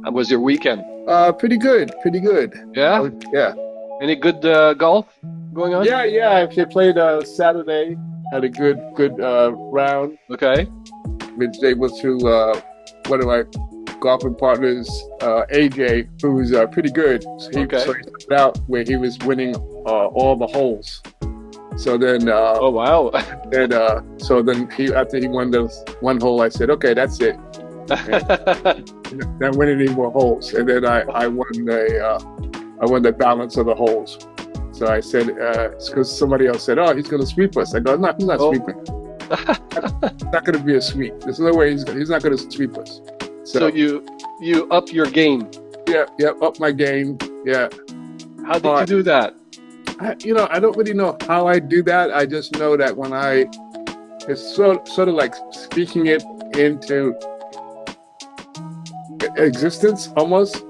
How was your weekend? Pretty good, pretty good. Yeah? Yeah, Any good golf going on? yeah. I actually played Saturday. Had a good round. Okay. Was able to one of my golfing partners, AJ, who's pretty good. So Okay. he started out where he was winning all the holes. So then Oh, wow. so then he after he won the one hole, I said, okay, that's it. And not winning any more holes. And then I won the balance of the holes. So I said, because somebody else said, oh, he's going to sweep us. I go, no, he's not Oh. sweeping. It's not going to be a sweep. There's no way he's not going to sweep us. So So you up your game. yeah, up my game. Yeah. How did you But do that? I don't really know how I do that. I just know that it's sort of like speaking it into existence almost.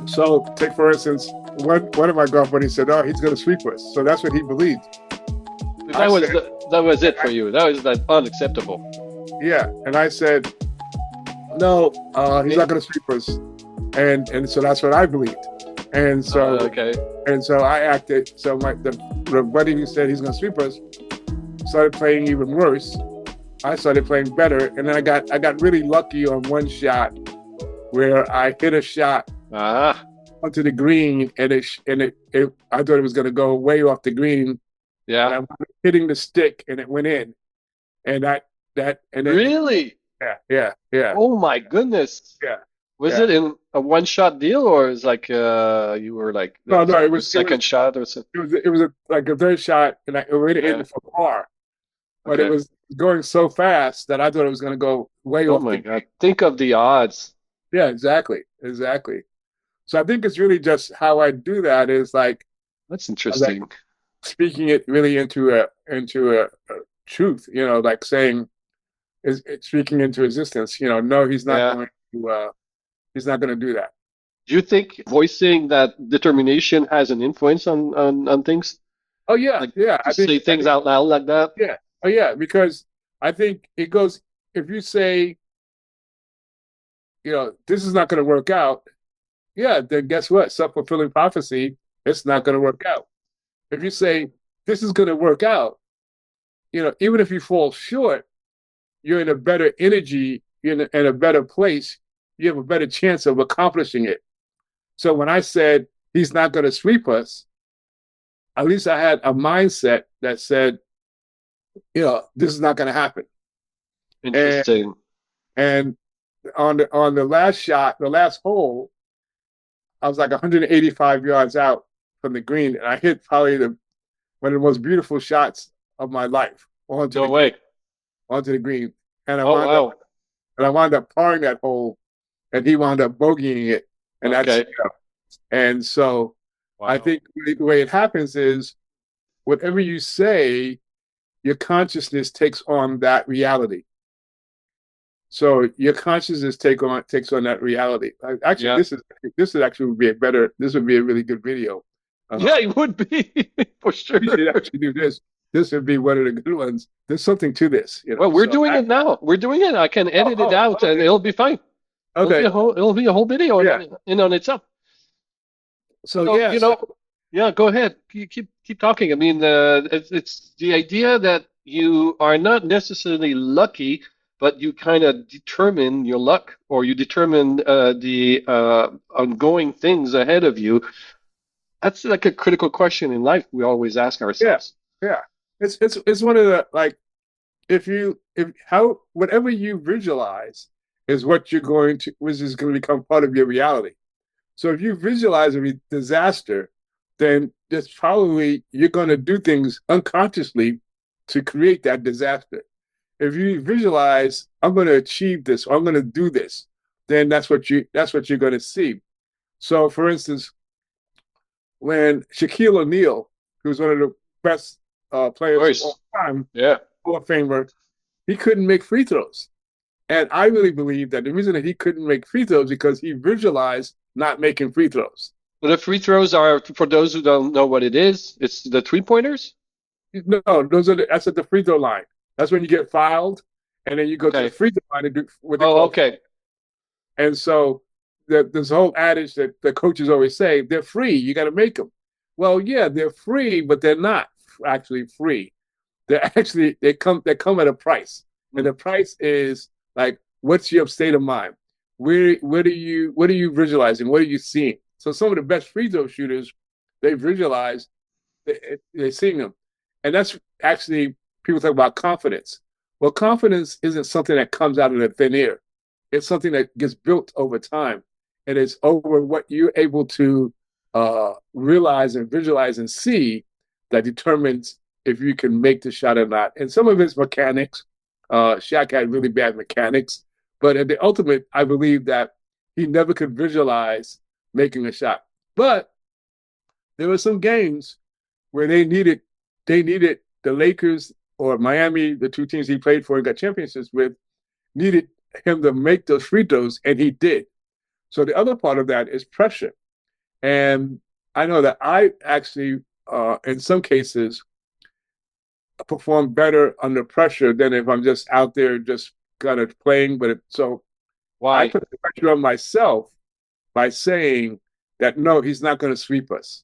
So take for instance, one of my golf buddies said, "Oh, he's going to sweep us." So that's what he believed. I said, That was it for you. That was like unacceptable. "Yeah," and I said, "No, he's Eh, not going to sweep us," and so that's what I believed, and so okay. and so I acted. So the buddy who said he's going to sweep us started playing even worse. I started playing better, and then I got really lucky on one shot where I hit a shot Ah, onto the green, and I thought it was going to go way off the green, and yeah. I was hitting the stick, and it went in, and and then Really? yeah, Oh my goodness. yeah, Was yeah. it in a one-shot deal or is like you were like No, no, the second shot or something? like a third shot, and I already hit Yeah. it for par, but it Okay. was going so fast that I thought it was going to go way Oh off my the God. green. Think of the odds. Yeah, exactly. So I think it's really just how I do that is That's like interesting. speaking it really into a truth, like saying is speaking into existence. No, Yeah. he's not going to do that. Do you think voicing that determination has an influence on things? Oh yeah, Like yeah. to say I things think out loud like that? yeah. Oh yeah, because I think it goes if you say, this is not going to work out, yeah, then guess what? Self-fulfilling prophecy, it's not going to work out. If you say this is going to work out, even if you fall short, you're in a better energy, you're in a better place, you have a better chance of accomplishing it. So when I said he's not going to sweep us, at least I had a mindset that said, this is not going to happen. And Interesting. and on the last shot, the last hole, I was like 185 yards out from the green, and I hit probably one of the most beautiful shots of my life No way. onto the green, and I Oh wound up wow. and I wound up parring that hole, and he wound up bogeying it, and that's Okay. and so I Wow. think the way it happens is whatever you say, your consciousness takes on that reality. So your consciousness takes on that reality. Actually, Yeah. this is actually would be a better. This would be a really good video. Yeah, Uh, it would be for we sure. should actually do this. This would be one of the good ones. There's something to this. Well, we're So doing it now. We're doing it. I can edit it out and okay, it'll be fine. okay, It'll be a whole video yeah. in on itself. So So, yeah, so yeah, go ahead. Keep talking. I mean, it's the idea that you are not necessarily lucky, but you kind of determine your luck, or you determine the ongoing things ahead of you. That's like a critical question in life we always ask yeah, ourselves. yeah. It's one of the like if how whatever you visualize is what you're going to which is going to become part of your reality. So if you visualize a disaster, then it's probably you're going to do things unconsciously to create that disaster. If you visualize, I'm going to achieve this, or I'm going to do this, then that's what you're going to see. So, for instance, when Shaquille O'Neal, who's one of the best Of players of all course. time, Yeah. Hall of Famer, he couldn't make free throws. And I really believe that the reason that he couldn't make free throws is because he visualized not making free throws. So the free throws are, for those who don't know what it is, it's the three pointers. No, that's at the free throw line. That's when you get fouled, and then you go to the Okay. free throw line and do what they Oh, call. okay. And so this whole adage that the coaches always say, they're free. You got to make them. Well, yeah, they're free, but they're not actually free. They come at a price, and Mm. the price is like, what's your state of mind? What are you visualizing? What are you seeing? So some of the best free throw shooters, they visualize, they're seeing them, and that's actually, people talk about confidence. Well, confidence isn't something that comes out of the thin air. It's something that gets built over time, and it's over what you're able to realize and visualize and see that determines if you can make the shot or not. And some of it's mechanics. Shaq had really bad mechanics, but at the ultimate, I believe that he never could visualize making a shot. But there were some games where they needed the Lakers or Miami, the two teams he played for and got championships with, needed him to make those free throws, and he did. So the other part of that is pressure. And I know that I actually, in some cases, perform better under pressure than if I'm just out there just kind of playing. So I Why? put the pressure on myself by saying that no, he's not going to sweep us.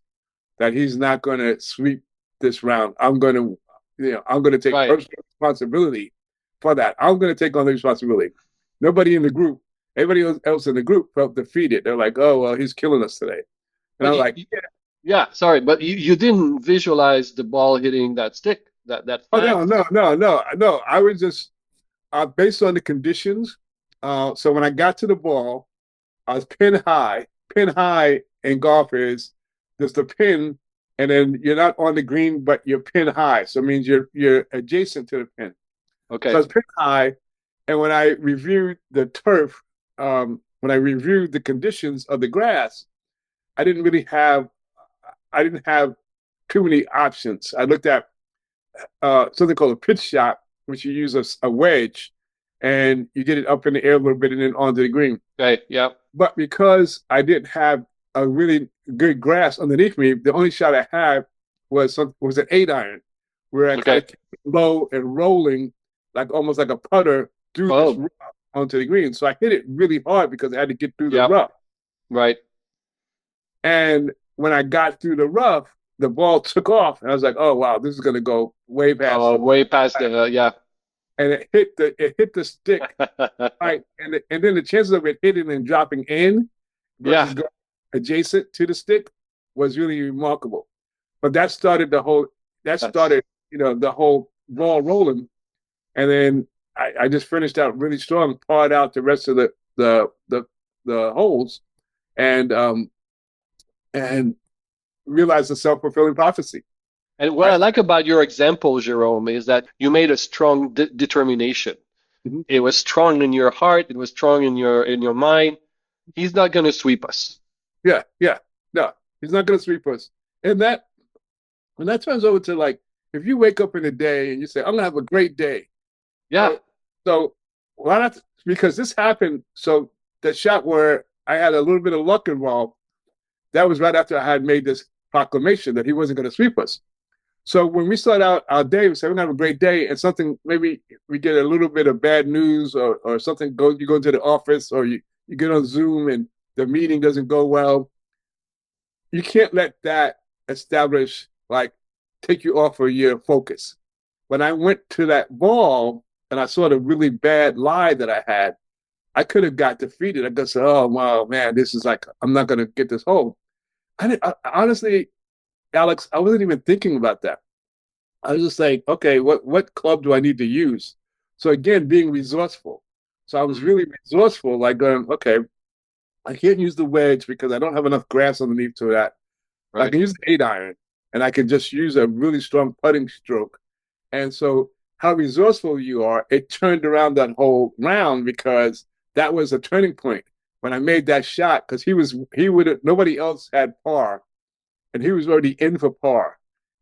That he's not going to sweep this round. I'm going to take Right. personal responsibility for that. I'm going to take on the responsibility. Nobody in the group, everybody else in the group felt defeated. They're like, oh well, he's killing us today. And But I'm like, yeah. yeah, sorry, but you didn't visualize the ball hitting that stick, that Oh flag. no, no, no, no, no. I was just based on the conditions. So when I got to the ball, I was pin high. Pin high in golf is there's the pin, and then you're not on the green, but you're pin high. So it means you're adjacent to the pin. So Okay. I was pin high, and when I reviewed the turf, when I reviewed the conditions of the grass, I didn't really have I didn't have too many options. I looked at something called a pitch shot, which you use a wedge, and you get it up in the air a little bit and then onto the green. Okay. Yeah. But because I didn't have a really good grass underneath me, the only shot I had was an 8 iron, where I kind Okay. of kept it low and rolling, like almost like a putter through this Oh, rough onto the green. So I hit it really hard because I had to get through the yeah. rough. Right. And when I got through the rough, the ball took off, and I was like, "Oh wow, this is going to go way past the Way past the yeah. and it hit the stick right, and then the chances of it hitting and dropping in Yeah. versus going adjacent to the stick was really remarkable. But that started That's the whole ball rolling, and then I just finished out really strong, pawed out the rest of the holes, and and realized the self-fulfilling prophecy. and what I I like about your example, Jerome, is that you made a strong determination. Mhm. It was strong in your heart. It was strong in your mind. He's not going to sweep us. Yeah, yeah, no, he's not going to sweep us, and that turns over to, like, if you wake up in a day and you say, "I'm gonna have a great day," Yeah. so so why not? Because this happened. So the shot where I had a little bit of luck involved, that was right after I had made this proclamation that he wasn't going to sweep us. So when we start out our day, we say we're gonna have a great day, and something, maybe we get a little bit of bad news, or something goes. You go into the office, or you get on Zoom and the meeting doesn't go well. You can't let that establish, like, take you off of your focus. When I went to that ball and I saw the really bad lie that I had, I could have got defeated. I could say, "Oh wow, man, this is like, I'm not gonna get this hole." Honestly, Alex, I wasn't even thinking about that. I was just like, okay, what club do I need to use? So again, being resourceful. So I was Mm, really resourceful, like going, okay, I can't use the wedge because I don't have enough grass underneath to that. I right. can use the 8 iron, and I can just use a really strong putting stroke. And so how resourceful you are, it turned around that whole round, because that was a turning point when I made that shot, because he would nobody else had par, and he was already in for par.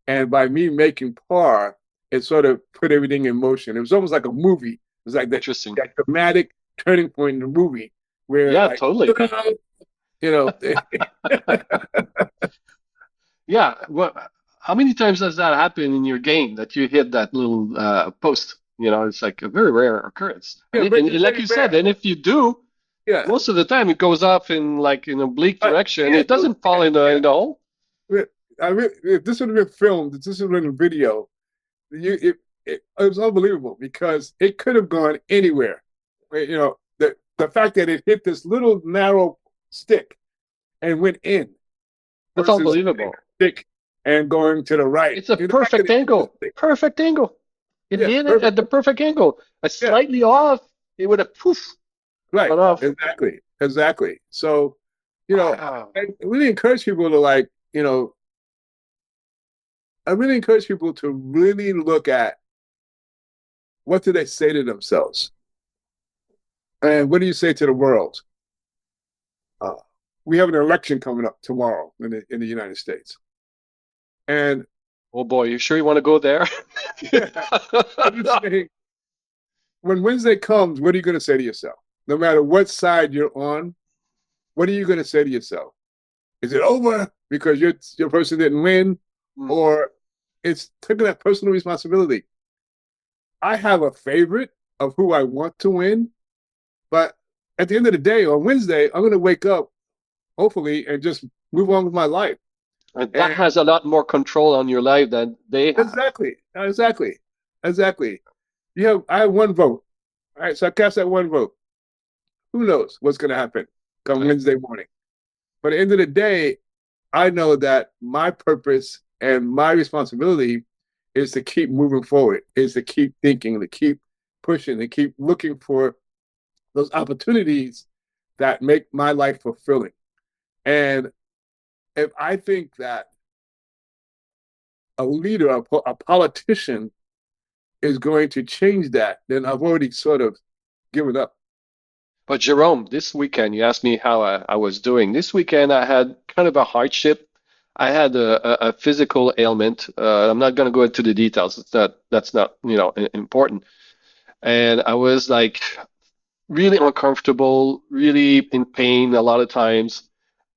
And by me making par, it sort of put everything in motion. It was almost like a movie. It was like that, Interesting. that dramatic turning point in the movie where, Yeah, like, totally. you know, Yeah. Well, how many times does that happen in your game that you hit that little post? It's like a very rare occurrence. yeah, And it's like very you said, rare. and if you do, Yeah. Most of the time, it goes off in like in a bleak direction. Yeah, It doesn't fall in yeah. the hole. If this would have been filmed, if this would have been a video, it was unbelievable because it could have gone anywhere. The fact that it hit this little narrow stick and went in That's versus unbelievable. stick and going to the right. It's a The fact that perfect it hit the angle. stick. Perfect angle. It Yeah, hit it at perfect. the perfect angle. A Yeah, slightly off, it would have poof right. gone off. Exactly. Exactly. So, Wow. I really encourage people to I really encourage people to really look at what do they say to themselves and what do you say to the world. Uh, we have an election coming up tomorrow in the United States, and Oh boy, you sure you want to go there? I'm just saying, when Wednesday comes, what are you going to say to yourself? No matter what side you're on, what are you going to say to yourself? Is it over because your person didn't win, Hmm. or it's taking that personal responsibility? I have a favorite of who I want to win, but at the end of the day, on Wednesday, I'm going to wake up hopefully and just move on with my life. And that And has a lot more control on your life than they have. exactly. I have one vote. All right, so I cast that one vote. Who knows what's going to happen come Right. Wednesday morning? But at the end of the day, I know that my purpose and my responsibility is to keep moving forward, is to keep thinking, to keep pushing, to keep looking for those opportunities that make my life fulfilling. And if I think that a leader, a politician is going to change that, then I've already sort of given up. But Jerome, this weekend, you asked me how I was doing. This weekend, I had kind of a hardship. I had a physical ailment. I'm not going to go into the details. That's not, important. And I was like really uncomfortable, really in pain a lot of times.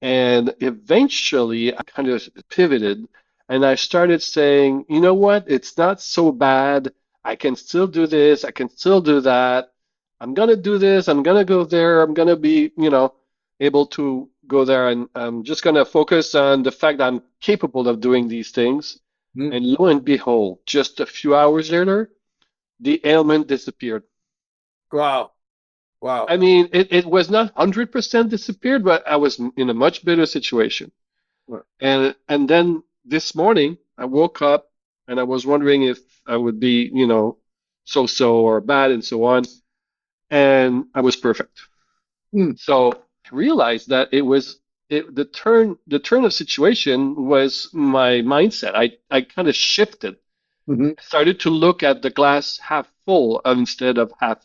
And eventually I kind of pivoted and I started saying, you know what? It's not so bad. I can still do this. I can still do that. I'm going to do this. I'm going to go there. I'm going to be, able to go there. And I'm just going to focus on the fact that I'm capable of doing these things. Mm. And lo and behold, just a few hours later, the ailment disappeared. Wow. Wow. I mean, it was not 100% disappeared, but I was in a much better situation. And then this morning I woke up and I was wondering if I would be, so-so or bad and so on. And I was perfect. Mm. So I realized that the turn of situation was my mindset. I kind of shifted. Mm-hmm. I started to look at the glass half full instead of half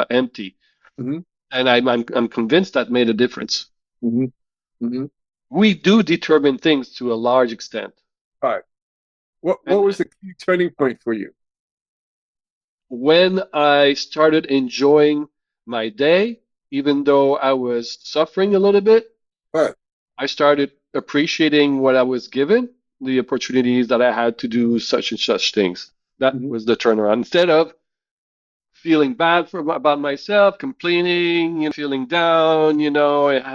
empty. Mm-hmm. And I'm convinced that made a difference. Mm-hmm. Mm-hmm. We do determine things to a large extent. All right. What And was the key turning point for you? when I started enjoying my day, even though I was suffering a little bit, All right. I started appreciating what I was given, the opportunities that I had to do such and such things. That Mm-hmm. was the turnaround. Instead of feeling bad about myself, complaining, feeling down,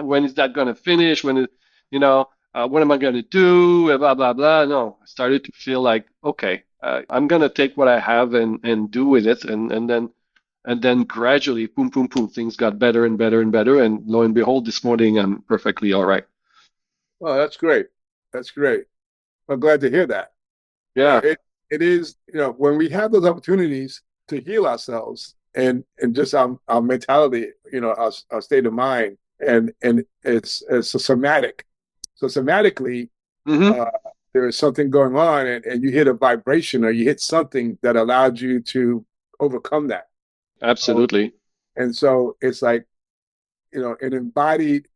when is that going to finish? What am I going to do? Blah, blah, blah. No, I started to feel like, okay, I'm going to take what I have and do with it. And then gradually, boom, boom, boom, things got better and better and better. And lo and behold, this morning, I'm perfectly all right. Oh, that's great. That's great. I'm glad to hear that. Yeah, It is, when we have those opportunities to heal ourselves and just our mentality, our state of mind, and it's a somatic. So somatically, hmm, uh, there is something going on, and you hit a vibration or you hit something that allowed you to overcome that. Oh, absolutely. and so it's like, an embodied.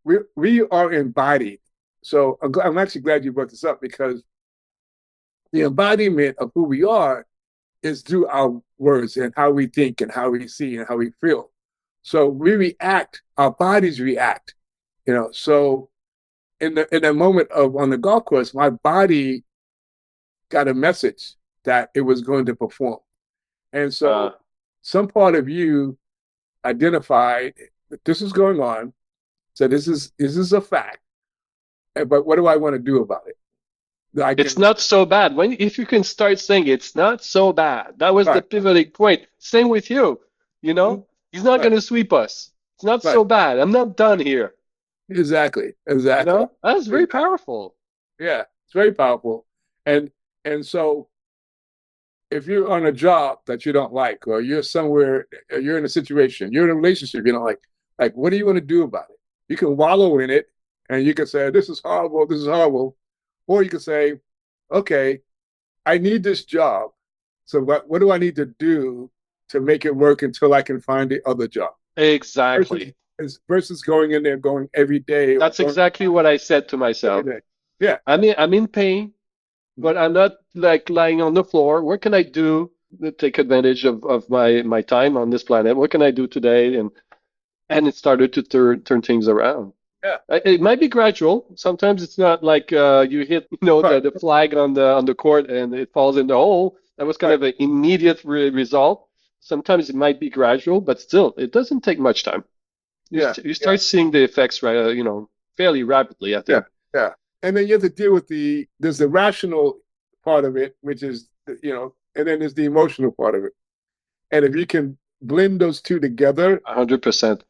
We are embodied. So I'm actually glad you brought this up because the embodiment of who we are is through our words and how we think and how we see and how we feel. So we react, our bodies react, So in the moment of on the golf course, my body got a message that it was going to perform. And Uh, so some part of you identified this is going on. So this is a fact. But what do I want to do about it? I It's can not so bad. When if you can start saying it's not so bad, that was the right, pivoting point. Same with you. You mhm, know, he's not right, going to sweep us. It's not right. so bad. I'm not done here. Exactly, You exactly, know, that's very exactly. powerful. Yeah, it's very powerful. And and so if you're on a job that you don't like, or you're somewhere, you're in a situation, you're in a relationship you don't like what do you want to do about it? You can wallow in it, and you can say, this is horrible, or you can say, okay, I need this job. So what do I need to do to make it work until I can find the other job? Versus Exactly. versus going in there, going every day or That's going exactly what I said to every myself. day. Yeah. I'm in pain, Mhm. but I'm not like lying on the floor. What can I do to take advantage of my time on this planet? What can I do today? And it started to turn things around. Yeah. It might be gradual. Sometimes it's not like you hit, Right. the flag on the court and it falls in the hole. That was kind Right. of an immediate result. Sometimes it might be gradual, but still, it doesn't take much time. Yeah. You Yeah. start seeing the effects, right? Fairly rapidly, I Yeah. think. Yeah. And then you have to deal with there's the rational part of it, which is, and then there's the emotional part of it. And if you can blend those two together, 100%.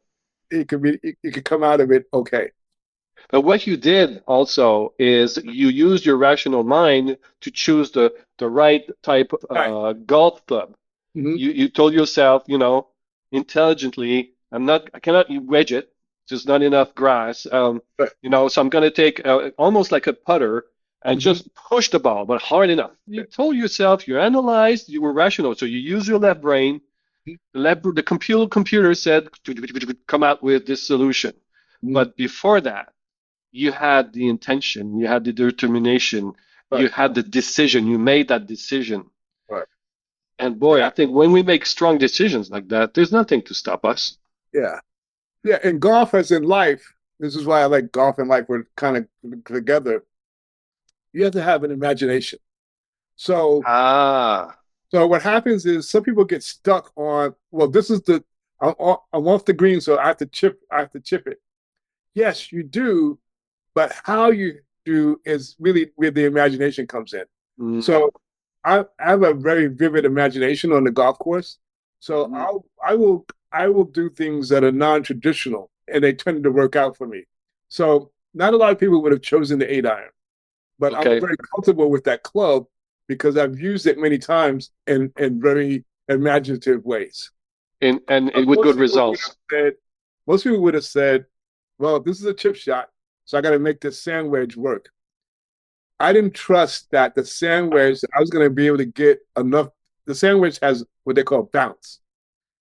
it could come out of it okay. But what you did also is you used your rational mind to choose the right type Right. golf club. Mm-hmm. You told yourself, intelligently, I cannot wedge it. There's not enough grass. Right. So I'm going to take almost like a putter and Mm-hmm. just push the ball, but hard enough. You told yourself, you analyzed, you were rational. So you use your left brain. The computer said, come out with this solution. Mm-hmm. But before that, you had the intention, you had the determination, Right. you had the decision, you made that decision. Right. And boy, I Yeah. think when we make strong decisions like that, there's nothing to stop us. Yeah. Yeah. In golf as in life, this is why I like golf and life. We're kind of together. You have to have an imagination. So Ah, So what happens is some people get stuck on, well, this is I'm off the green, so I have to chip it. Yes, you do, but how you do is really where the imagination comes in. mm, So I have a very vivid imagination on the golf course. So mhm. I will do things that are non-traditional, and they tend to work out for me. So not a lot of people would have chosen the 8 iron, but I'm Okay. very comfortable with that club because I've used it many times in very imaginative ways. And with Most good people would have results. said, most people would have said, well, this is a chip shot, so I got to make this sand wedge work. I didn't trust that the sand wedge, I was going to be able to get enough. The sand wedge has what they call bounce.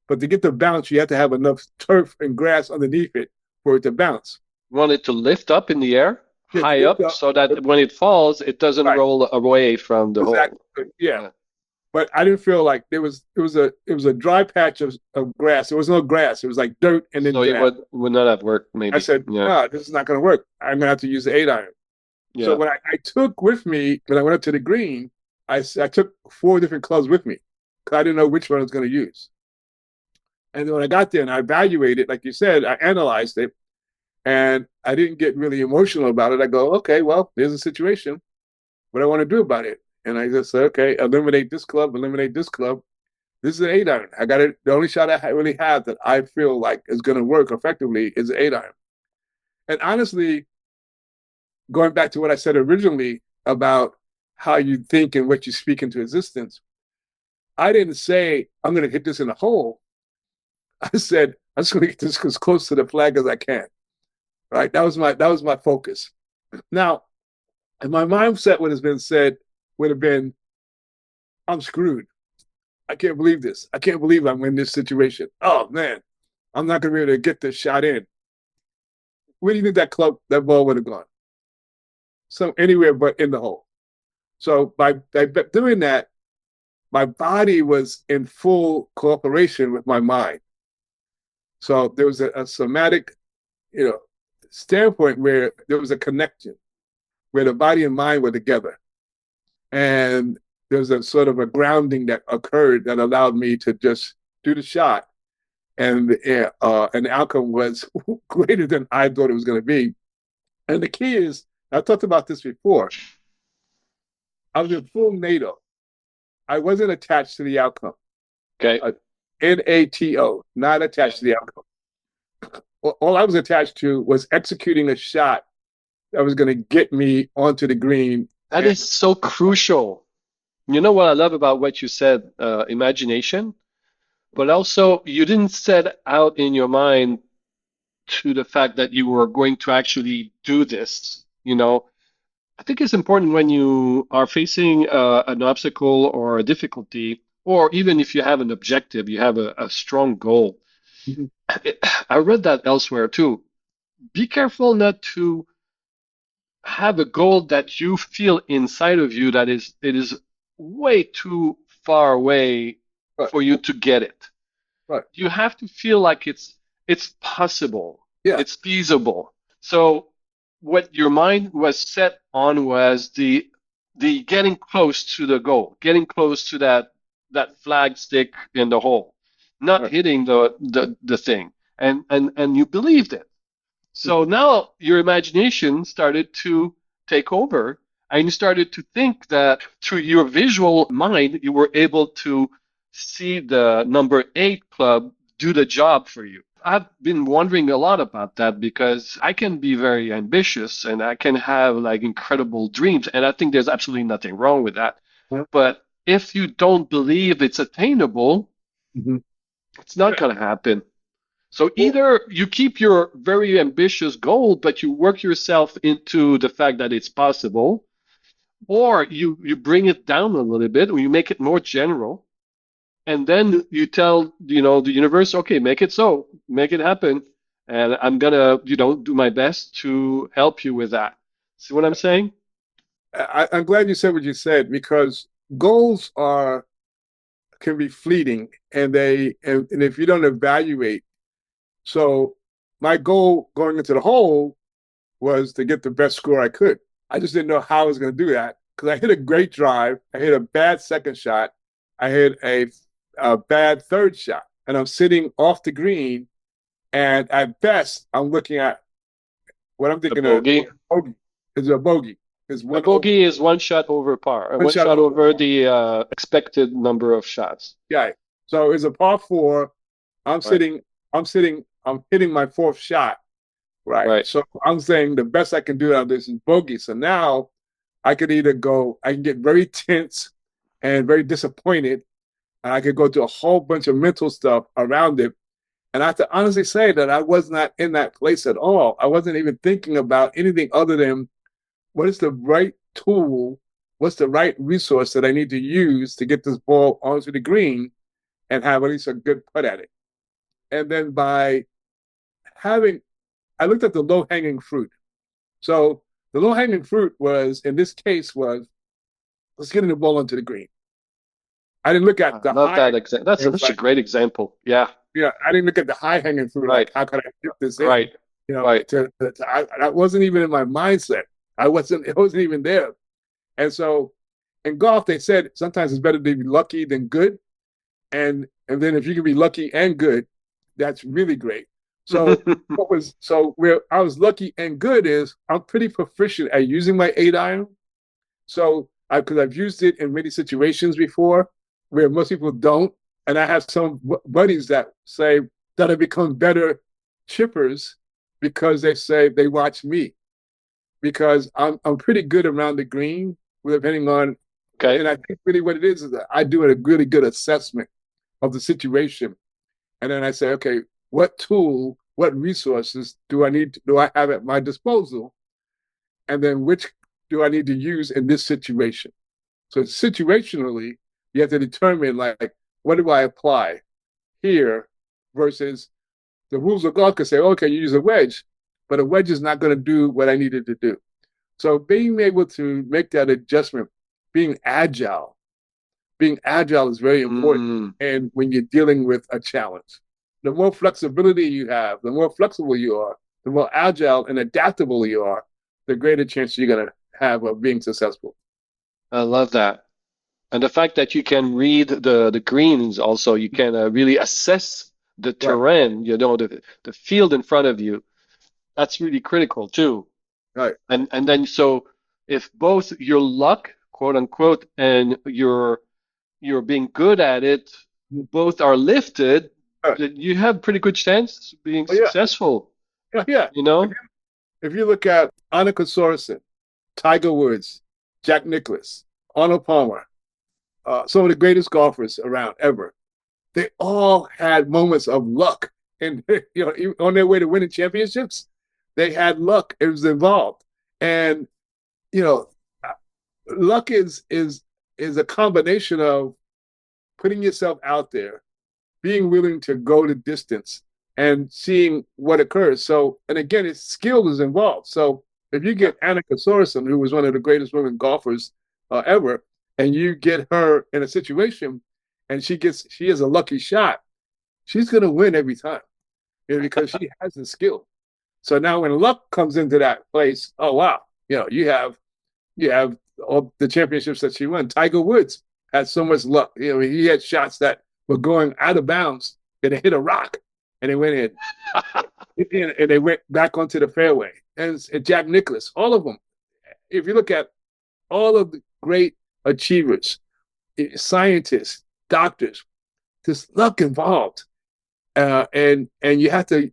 But to get the bounce, you have to have enough turf and grass underneath it for it to bounce. Want it to lift up in the air, Yeah, to high lift up, up. so that when it falls, it doesn't Right. roll away from the hole. Exactly. Yeah. Yeah. But I didn't feel like it was a dry patch of grass. There was no grass. It was like dirt and then So it grass. would not have worked, I maybe. said, Yeah. no, this is not going to work. I'm going to have to use the 8 iron. So Yeah. what I took with me when I went up to the green, I took 4 different clubs with me because I didn't know which one I was going to use. And then when I got there and I evaluated, like you said, I analyzed it and I didn't get really emotional about it. I go, okay, well, there's a situation. What do I want to do about it? And I just said, okay, eliminate this club, eliminate this club. This is an 8 iron. I got it. The only shot I really have that I feel like is going to work effectively is an 8 iron. And honestly, going back to what I said originally about how you think and what you speak into existence, I didn't say I'm going to hit this in a hole. I said I'm just going to get this as close to the flag as I can. Right? That was my focus. Now, and my mindset would have been said would have been, I'm screwed. I can't believe this. I can't believe I'm in this situation. Oh man, I'm not going to be able to get this shot in. Where do you think that ball would have gone? So anywhere but in the hole. So by doing that, my body was in full cooperation with my mind. So there was a somatic, you know, standpoint where there was a connection, where the body and mind were together. And there was a sort of a grounding that occurred that allowed me to just do the shot. and the outcome was greater than I thought it was going to be. And the key is, I talked about this before. I was in full NATO. I wasn't attached to the outcome. Okay. NATO, not attached to the outcome. All I was attached to was executing a shot that was going to get me onto the green. That And is so crucial. You know what I love about what you said, imagination, but also you didn't set out in your mind to the fact that you were going to actually do this. I think it's important when you are facing an obstacle or a difficulty, or even if you have an objective, you have a strong goal. I read that elsewhere too. Be careful not to have a goal that you feel inside of you that it is way too far away right, for you to get it. right, You have to feel like it's possible, yeah, it's feasible. So what your mind was set on was the getting close to the goal, getting close to that flag stick in the hole, not right. hitting the thing. And you believed it. So now your imagination started to take over, and you started to think that through your visual mind, you were able to see the number eight club do the job for you. I've been wondering a lot about that because I can be very ambitious and I can have like incredible dreams, and I think there's absolutely nothing wrong with that. But if you don't believe it's attainable, Mm-hmm. it's not going to happen. So Well, either you keep your very ambitious goal, but you work yourself into the fact that it's possible, or you bring it down a little bit, or you make it more general, and then you tell the universe, okay, make it so, make it happen, and I'm gonna do my best to help you with that. See what I'm saying? I'm glad you said what you said because goals are can be fleeting and if you don't evaluate. So my goal going into the hole was to get the best score I could. I just didn't know how I was going to do that because I hit a great drive. I hit a bad second shot. I hit a bad third shot. And I'm sitting off the green. And at best, I'm looking at what I'm The thinking of bogey. bogey. Is a bogey. Is A one over bogey is one shot over par, one one shot shot over. over the expected number of shots. Yeah. So it's a par four. I'm Right, sitting, I'm hitting my fourth shot. Right. right. So I'm saying the best I can do out of this is bogey. So now I could either go, I can get very tense and very disappointed, and I could go to a whole bunch of mental stuff around it. And I have to honestly say that I was not in that place at all. I wasn't even thinking about anything other than what is the right tool, what's the right resource that I need to use to get this ball onto the green and have at least a good putt at it. And then by having, I looked at the low hanging fruit. So the low hanging fruit was, in this case, was let's get the ball onto the green. I didn't look I at the love high. that example. That's It was such a like, great example. Yeah, I didn't look at the high hanging fruit. Like, right, how could I get this in? right, right. That wasn't even in my mindset. It wasn't even there. And so in golf, they said sometimes it's better to be lucky than good. And then if you can be lucky and good, that's really great. So where I was lucky and good is I'm pretty proficient at using my 8 iron. So because I've used it in many situations before where most people don't. And I have some buddies that say that I become better chippers because they say they watch me because I'm pretty good around the green, depending on, Okay. and I think really what it is that I do a really good assessment of the situation, and then I say, okay, what tool, what resources do I have at my disposal, and then which do I need to use in this situation? So situationally, you have to determine like what do I apply here versus the rules of golf could say, okay, you use a wedge, but a wedge is not going to do what I needed to do. So being able to make that adjustment, being agile, being agile is very important. Mm, And when you're dealing with a challenge, the more flexibility you have, the more flexible you are, the more agile and adaptable you are, the greater chance you're going to have of being successful. I love that. And the fact that you can read the greens also, you can really assess the Right, terrain, the field in front of you, that's really critical too. right. And then so if both your luck, quote unquote, and you're being good at it, both are lifted, Right. then you have pretty good chance of being Oh yeah, successful, yeah, yeah. you If know? you, if you look at Annika Sörenstam, Tiger Woods, Jack Nicklaus, Arnold Palmer, some of the greatest golfers around ever, they all had moments of luck, and on their way to winning championships, they had luck. It was involved, and you know, luck is a combination of putting yourself out there, being willing to go the distance, and seeing what occurs. So, and again, it's skill is involved. So, if you Yeah. get Annika Sörenstam, who was one of the greatest women golfers ever, and you get her in a situation, and she has a lucky shot, she's going to win every time, because she has the skill. So now when luck comes into that place, oh wow, you have all the championships that she won. Tiger Woods had so much luck. He had shots that were going out of bounds and it hit a rock and they went in and they went back onto the fairway. And Jack Nicklaus, all of them. If you look at all of the great achievers, scientists, doctors, there's luck involved, and you have to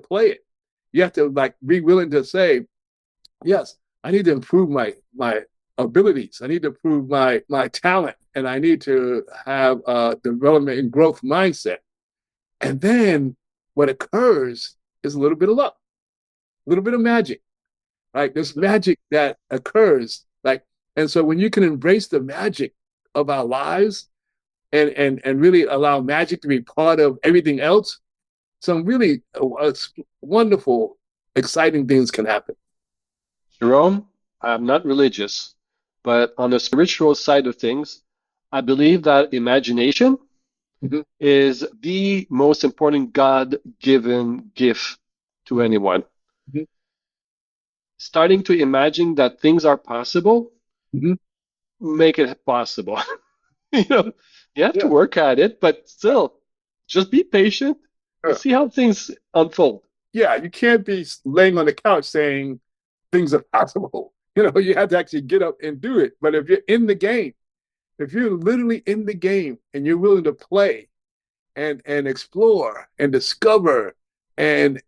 play it. You have to like be willing to say, yes, I need to improve my abilities. I need to improve my talent, and I need to have a development and growth mindset. And then what occurs is a little bit of luck, a little bit of magic, right? There's magic that occurs, like, and so when you can embrace the magic of our lives and really allow magic to be part of everything else, some really wonderful, exciting things can happen. Jerome, I'm not religious, but on the spiritual side of things, I believe that imagination Mhm. is the most important God-given gift to anyone. Mhm. Starting to imagine that things are possible, Mhm. make it possible. You know, you have to Yeah. work at it, but still, just be patient and Sure. see how things unfold. Yeah, you can't be laying on the couch saying things are possible. You have to actually get up and do it. But if you're in the game, if you're literally in the game and you're willing to play and explore and discover and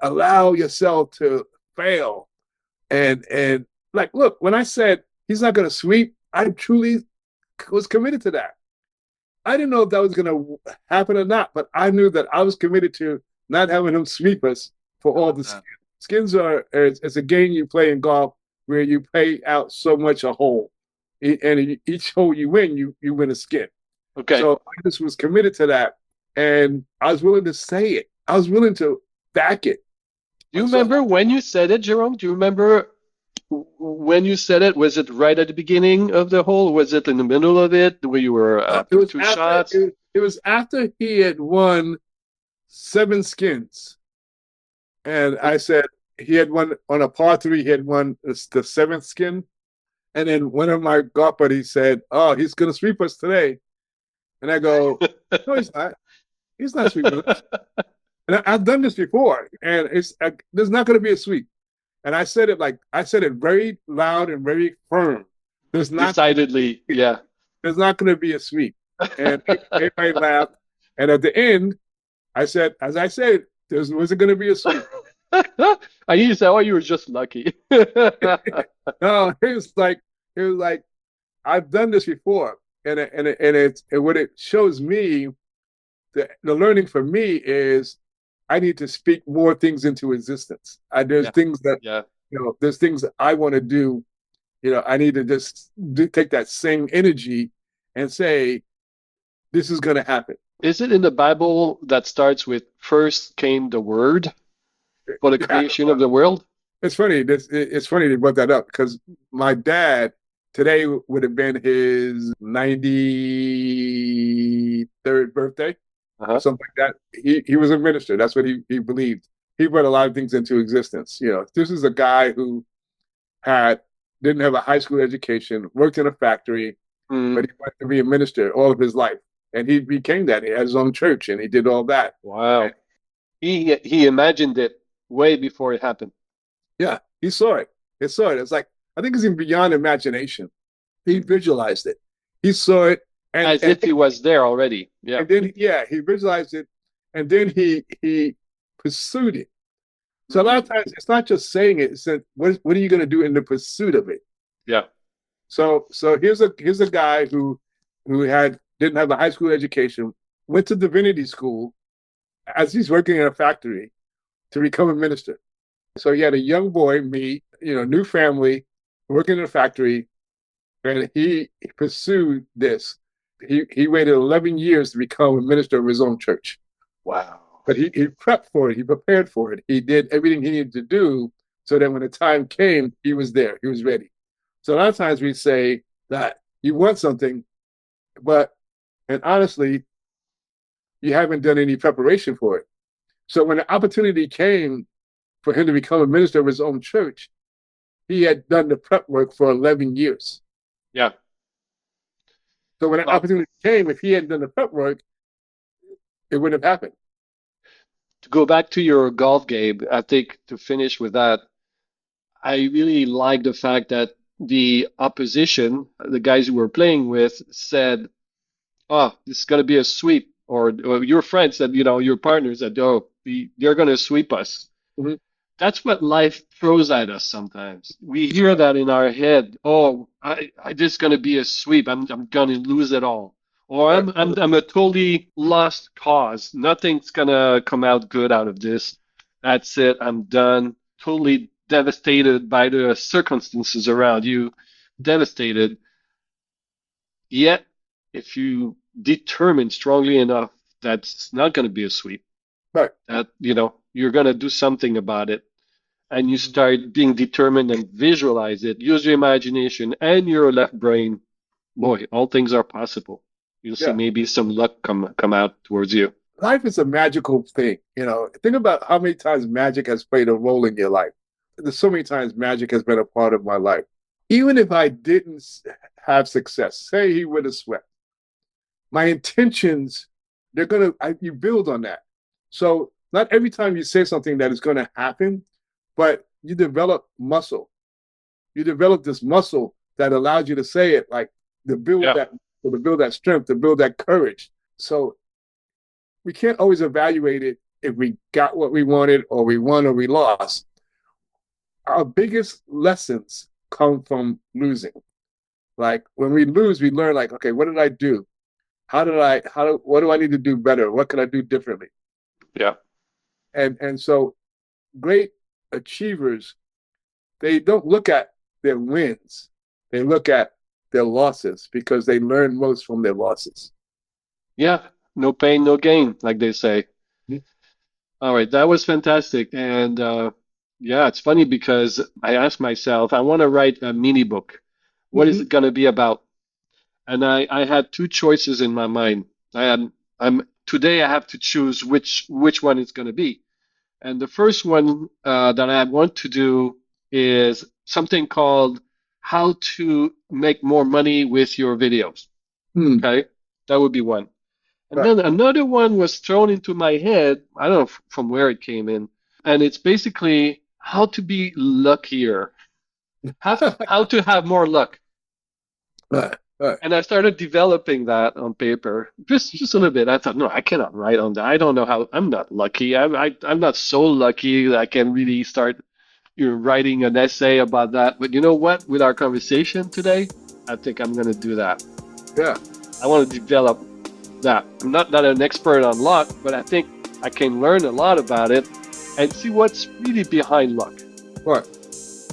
allow yourself to fail and like, look, when I said he's not going to sweep, I truly was committed to that. I didn't know if that was going to happen or not, but I knew that I was committed to not having him sweep us for I all love the that. skins. Skins are it's a game you play in golf where you pay out so much a hole, and each hole you win, you win a skin. Okay. So I just was committed to that, and I was willing to say it. I was willing to back it. Do you And so remember when you said it, Jerome? Do you remember when you said it? Was it right at the beginning of the hole? Was it in the middle of it, where you were it after was two after shots? it was after he had won 7 skins. And But I said he had won on a par three. He had won the seventh skin, and then one of my golf buddies said, "Oh, he's going to sweep us today." And I go, "No, he's not. He's not sweeping us." And I've done this before, and there's not going to be a sweep. And I said it very loud and very firm. There's not decidedly, yeah. there's not going to be a sweep. And everybody laughed. And at the end, I said, as I said, there wasn't going to be a sweep. I need to say, oh, you were just lucky. No, it was like I've done this before, and what it shows me, the learning for me is I need to speak more things into existence. There's Yeah, things that yeah. there's things that I want to do. I need to just take that same energy and say this is going to happen. Is it in the Bible that starts with first came the word for the Yeah, creation of the world? it's funny. It's funny to brought that up because my dad today would have been his 93rd birthday or Uh-huh. something like that. He was a minister. That's what he believed. He brought a lot of things into existence. This is a guy who had didn't have a high school education, worked in a factory, Mm, but he wanted to be a minister all of his life. and he became that. He had his own church, and he did all that. And Wow. He imagined it way before it happened, yeah, he saw it. He saw it. It's like I think it's even beyond imagination. He visualized it. He saw it, and as if he was there already. Yeah. then yeah, he visualized it, and then he pursued it. So a lot Hmm. of times it's not just saying it. It's that what are you going to do in the pursuit of it? Yeah. So here's a guy who had didn't have a high school education, went to divinity school as he's working in a factory to become a minister. So he had a young boy, me, new family, working in a factory, and he pursued this. He waited 11 years to become a minister of his own church. Wow. But he prepped for it. He prepared for it. He did everything he needed to do so that when the time came, he was there. He was ready. So a lot of times we say that you want something, but and honestly, you haven't done any preparation for it. So when the opportunity came for him to become a minister of his own church, he had done the prep work for 11 years. Yeah. So when the Well, opportunity came, if he hadn't done the prep work, it wouldn't have happened. to go back to your golf game, I think to finish with that, I really like the fact that the opposition, the guys you were playing with, said, "Oh, this is going to be a sweep," or your friend said, your partner said, "Oh, they're going to sweep us." Mm-hmm. That's what life throws at us sometimes. We hear that in our head. Oh, I this is gonna be a sweep. I'm gonna lose it all. Or Right. I'm a totally lost cause. Nothing's gonna come out good out of this. That's it. I'm done. Totally devastated by the circumstances around you. Devastated. Yet, if you determine strongly enough that's not gonna be a sweep, Right. that you're gonna do something about it and you start being determined and visualize it, use your imagination and your left brain, boy, all things are possible. You'll see Yeah. maybe some luck come out towards you. Life is a magical thing. Think about how many times magic has played a role in your life. There's so many times magic has been a part of my life. Even if I didn't have success, say he would have swept, my intentions, you build on that. So not every time you say something that is going to happen, but you develop muscle. You develop this muscle that allows you to say it, like to build Yeah, that, to build that strength, to build that courage. So we can't always evaluate it if we got what we wanted or we won or we lost. Our biggest lessons come from losing. Like when we lose, we learn like, okay, what did I do? What do I need to do better? What can I do differently? yeah, And so great achievers, they don't look at their wins. They look at their losses because they learn most from their losses. yeah. No pain, no gain, like they say. All right, that was fantastic. And yeah, it's funny because I asked myself, I want to write a mini book. What is Mm-hmm. it going to be about? And I had two choices in my mind. I'm today I have to choose which one it's going to be. And the first one that I want to do is something called how to make more money with your videos. Hmm. Okay, that would be one. And Right. then another one was thrown into my head. I don't know from where it came in. And it's basically how to be luckier, how to have more luck. Right. Right. And I started developing that on paper, just a little bit. I thought, no, I cannot write on that. I don't know how. I'm not lucky. I'm not so lucky that I can really start writing an essay about that. But you know what? With our conversation today, I think I'm going to do that. Yeah. I want to develop that. I'm not an expert on luck, but I think I can learn a lot about it and see what's really behind luck. Right.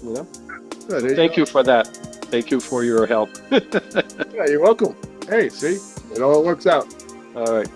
You know. Yeah, So there you thank go. you for that. Thank you for your help. Yeah, you're welcome. Hey, see, it all works out. All right.